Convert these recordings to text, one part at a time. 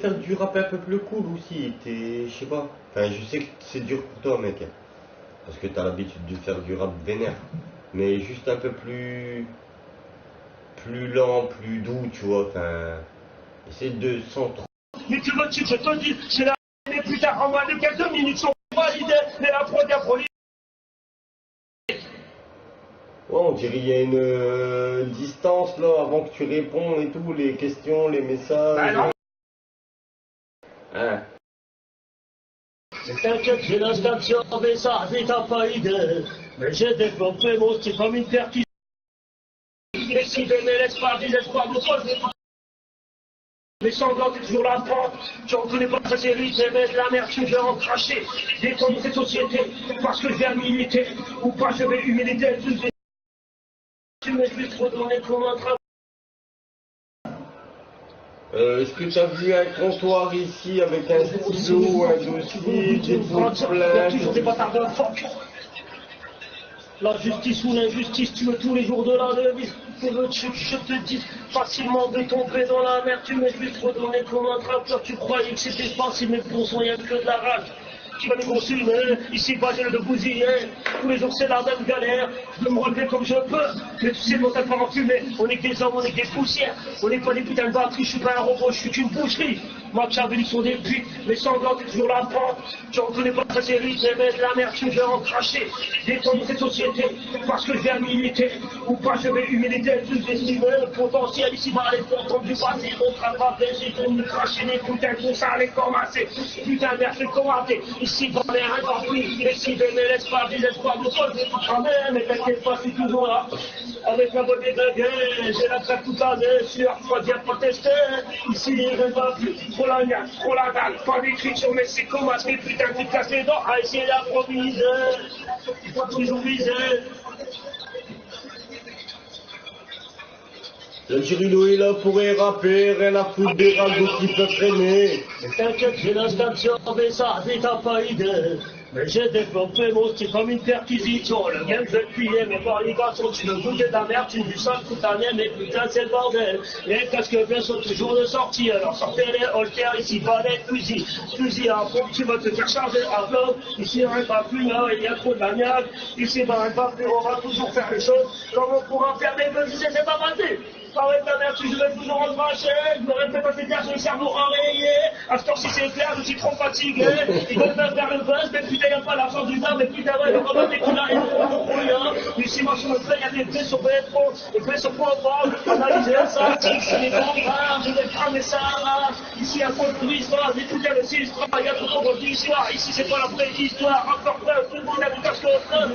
faire du rap un peu plus cool aussi. Je sais pas. Enfin, je sais que c'est dur pour toi, mec. Parce que t'as l'habitude de faire du rap vénère. Mais juste un peu plus lent, plus doux, tu vois. Enfin, essaie de sans trop. Mais tu veux, je te dis, c'est la plus tard, en moins de quelques minutes, sont validées, mais la première police. Ouais, on dirait qu'il y a une distance là avant que tu réponds et tout, les questions, les messages. Bah non. Hein. T'inquiète, j'ai l'instinct de surveiller ça, mais t'as pas idée. Mais j'ai développé mon style comme une perquisition. Et si je me laisse pas des espoirs de toi, je vais pas. Les sanglants, t'es toujours la pente. Tu en connais pas sa série, c'est de la merde, tu viens en cracher. Détendre cette société, parce que je viens militer. Ou pas, je vais humiliter. Tu me suis trop donné comme un travail. Est-ce que tu as vu un comptoir ici avec un stylo, un dossier, des pots de Il y a plainte? toujours des bâtards de fuck. La justice ou l'injustice, tu veux tous les jours de la devise. Je veux que je te dise facilement de tomber dans la merde. Tu me suis trop donné comme un trappeur. Tu croyais que c'était facile, mais pour son, il n'y a que de la rage. Qui va nous consumer, ici bas j'ai le de bousiller. Tous les jours c'est la même galère. Je veux me relever comme je peux. Mais tu sais, mon t'as pas en fumée. On est que des hommes, on est que des poussières. On n'est pas des putains de batteries, je suis pas un robot, je suis qu'une boucherie. Moi, Chaveli sont des putes, mais sanglantes, t'es toujours la pente. Tu en connais pas très série, c'est de la merde, tu viens en cracher. Détendre cette société, parce que je viens militer. Ou pas, je vais humiliter, tous estimer le potentiel. Ici, bas, les contents du passé, on travaille, j'ai tout me cracher, les putains de ça, les commencer. Putain, merci, commenter. Ici, dans les reins, tant pis. Et si je me laisse pas des espoirs de toi, je vais pas quand même, mais t'inquiète pas, je suis toujours là. Avec la beauté de gueule, j'ai la crête toute l'année, sur toi, viens protester. Ici, les ne va plus. Trop la niaque, trop la dalle, pas d'écriture, mais c'est comme mais putain, tu te casses les dents à essayer d'improviser. Il faut toujours viser. Le Girino est là pour y rapper, rien à foutre des ragots qui peuvent traîner. Mais t'inquiète, j'ai l'instinct de surveiller ça, mais t'as pas idée. Mais j'ai développé mon style comme une perquisition. Le game, je vais te plier, mais par les garçons, tu veux goûter de la merde, tu me dis ça toute l'année, mais putain, c'est le bordel. Les casques bleus sont toujours de sortie, alors sortez les holters, ici, pas les fusils. Fusil à pompe, tu vas te faire charger à bloc. Ici, rien pas plus, là, il y a trop de maniaque. Ici, rien pas plus, on va toujours faire les choses. Comme on pourra faire des buzz, c'est pas passé. Arrête ta mère, je vais toujours en trancher, je me répète pas ces terres, j'ai le cerveau enrayé. À ce temps-ci c'est clair, je suis trop fatigué. Ils veulent me faire le buzz, mais putain y'a pas l'argent du temps, mais putain ouais, le combat des couleurs et le rien. Ici moi je me fais, y'a des faits sur Bétro, des faits sur Poivre, analyser ça, ici les bombards, je vais cramer ça. Ici y'a trop de l'histoire, des putains de sistres, y'a trop d'histoire, ici c'est pas la vraie histoire, encore preuve, tout le monde a du casque au feu.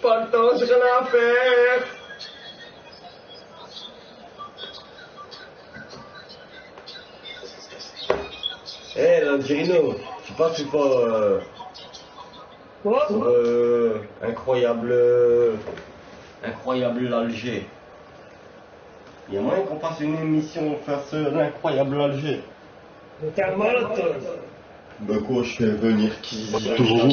Pas le temps, j'ai rien à faire. Eh, là, Girino, tu passes ou pas incroyable l'Alger. Il y a moyen qu'on fasse une émission face à l'incroyable Alger. Mais t'es un malade, toi. Bah quoi, je fais venir Kizito,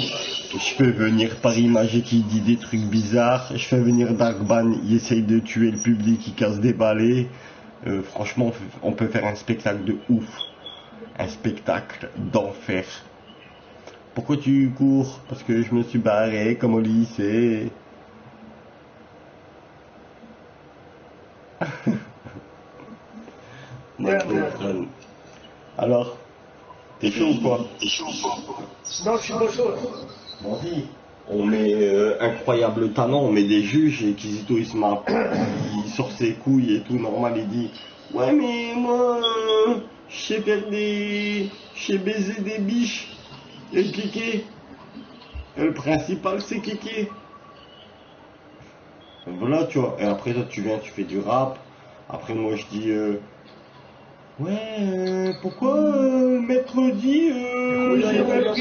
je fais venir Paris Magic qui dit des trucs bizarres, je fais venir Darkban, il essaye de tuer le public, il casse des balais. Franchement, on peut faire un spectacle de ouf. Un spectacle d'enfer. Pourquoi tu cours? Parce que je me suis barré comme au lycée. Alors, t'es chaud ou quoi? Non, je suis pas chaud. Vas-y. On met incroyable talent, on met des juges et Kizito il se marre, il sort ses couilles et tout normal, il dit ouais mais moi je sais faire je sais baiser des biches et kéké. Et le principal c'est kéké. Voilà tu vois, et après toi tu viens, tu fais du rap, après moi je dis Ouais, pourquoi mercredi, Oui, j'ai il y ma en a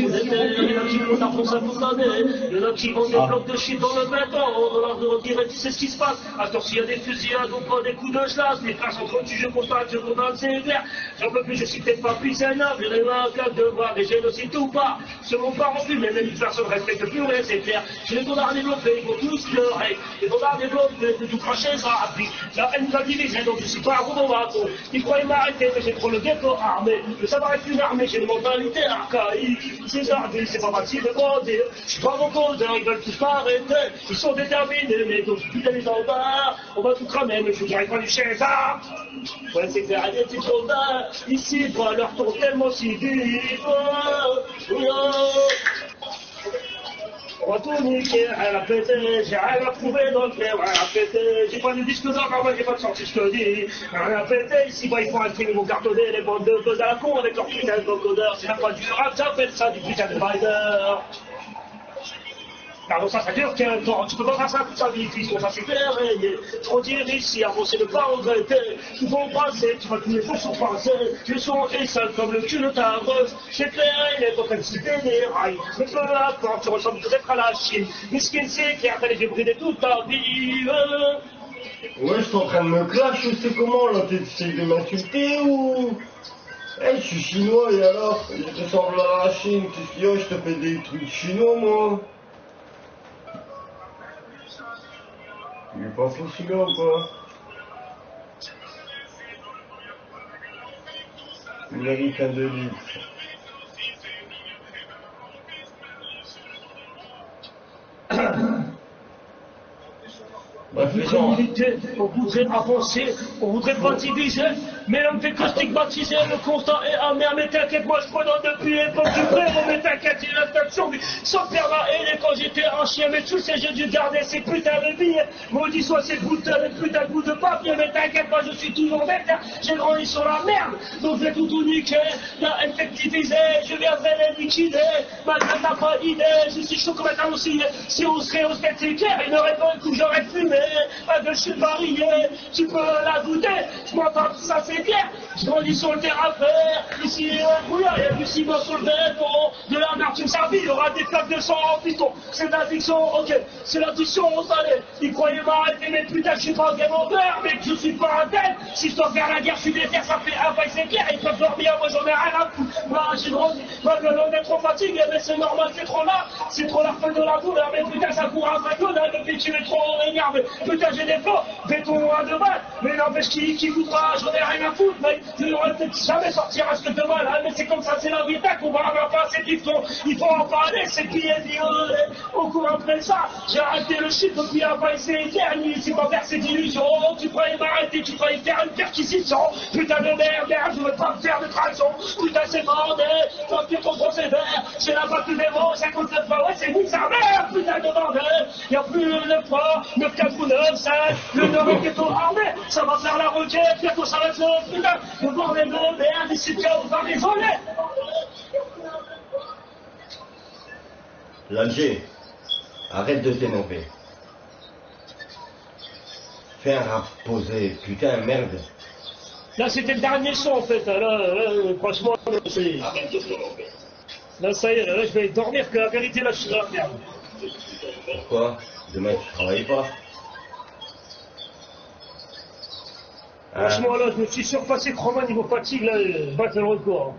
qui vont enfoncer toute l'année, il y en a qui vendent des blocs de shit dans le béton, on leur dirait, tu sais ce qui se passe. Attends, s'il y a des fusillades ou pas, des coups de glace, les frères s'entretuent, je condamne, c'est clair. J'en peux plus, je suis peut-être pas plus énorme, j'en ai un cas de voir des génocides ou pas. Ce mon parent plus, mais même une personne respecte plus, ouais, c'est clair. J'ai les dollars développés, ils vont tous pleurer, les dollars développés, de tout cracher, ça a pris. La haine va diviser, donc je suis pas un gros bâton. Ils croyaient m'arrêter, mais j'ai trop le ghetto armé. Le savoir est une armée, j'ai une mentalité archaïque. C'est jardin, c'est pas facile de grandir. Je suis pas mon causeur, ils veulent tous m'arrêter. Ils sont déterminés, mais donc putain les standards. On va tout cramer, mais je vous arrive pas du César. Ouais, c'est clair, il y a des trop tard. Ici, pas leur tour tellement si vite. On va tout niquer, rien à péter, j'ai rien à prouver dans le clair, rien à péter. J'ai pas de disque d'or, moi j'ai pas de sortie, je te dis. Rien à péter, ici, bah, ils font un crime, ils vont cartonner les bandes de buzz à la con avec leur putain de vocodeur. C'est même pas du rap, j'appelle ça du putain de rider. Pardon, ça dure 15 ans, tu peux pas faire ça toute sa vie, fils, ça c'est clair, trop dire ici, avancer ne pas regretter, tout vont passer, tu vas tous les jours sur passer, je suis sale comme le cul de ta rose, c'est clair, il est en train de citer des rails, mais peu importe, tu ressembles peut-être à la Chine, Miskin c'est clair, t'as les yeux bridés toute ta vie. Ouais, je suis en train de me clash, je sais comment, là, t'essayes de m'insulter ou... Eh, je suis chinois, et alors? Je ressemble à la Chine, qu'est-ce qu'il y a? Je te fais des trucs chinois, moi. Il est pas fou celui-là ou quoi? Américain de luxe. On voudrait militer, on voudrait avancer, on voudrait pas diviser, mais l'homme fait que stigmatiser, le constat est amer, mais t'inquiète, moi je prenais depuis l'époque du frère, mais t'inquiète, j'ai l'intention, sans faire la haine, quand j'étais un chien, mais tu sais, j'ai dû garder ces putains de billets, maudit soit ces putains de bouts de papier, mais t'inquiète pas, je suis toujours vert, j'ai grandi sur la merde, donc je vais tout niquer, la haine fait diviser, je viendrai les liquider, malgré t'as pas d'idée, je suis chaud comme un aussi, si on serait au stade c'est clair, il n'aurait pas un coup, j'aurais fumé. Je suis marié, tu peux la douter, je m'entends, ça c'est clair, je grandis sur le terrain vert, ici il y a un brouillard, il y a du ciment sur le béton, de la merde tu me servis, il y aura des flaques de sang en piston, c'est l'addiction, ok, c'est l'addiction au salé, ils croyaient m'arrêter, mais putain je suis pas un game over, mais je suis pas un tel, si je dois faire la guerre, je suis déter, ça fait un bail c'est clair, ils peuvent dormir, moi j'en ai rien à foutre, moi j'ai grandi, malgré l'on est trop fatigué, mais c'est normal, c'est trop là, c'est trop la fin de la douleur, mais putain ça court un peu, depuis tu es trop énervé, putain j'ai des flots, béton à 2 balles, mais n'empêche qui voudra, j'en ai rien à foutre, mec, je n'aurais peut-être jamais sortir à ce que 2 balles, hein, mais c'est comme ça, c'est la vie, on va avoir pas assez de pistons, il faut en parler, c'est pillé, au cours après ça, j'ai arrêté le shit, depuis un pas essayé dernier, c'est pas vers ces illusions, tu croyais m'arrêter, tu croyais faire une perquisition, putain de merde, je veux pas me faire de traction, putain c'est bordel, faut que ton procédé, c'est la batte des mots, 59 fois, ouais c'est ni sa mère, putain de bordel, y'a plus le fort, 9 4 ou 9 5, le nord est ghetto armé, ça va faire la roquette, bientôt ça va être le putain, le bordel de merde, ici bien on va désolé. L'Alger, arrête de t'énerver. Fais un rap posé, putain, merde. Là c'était le dernier son en fait, là franchement, c'est... Là ça y est, là je vais dormir, que la vérité là je suis dans la merde. Pourquoi? Demain tu travailles pas? Franchement là je me suis surpassé 3 mois niveau fatigue, là, battre le record.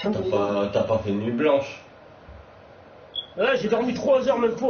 T'as pas fait une nuit blanche? Là j'ai dormi 3 heures même pas.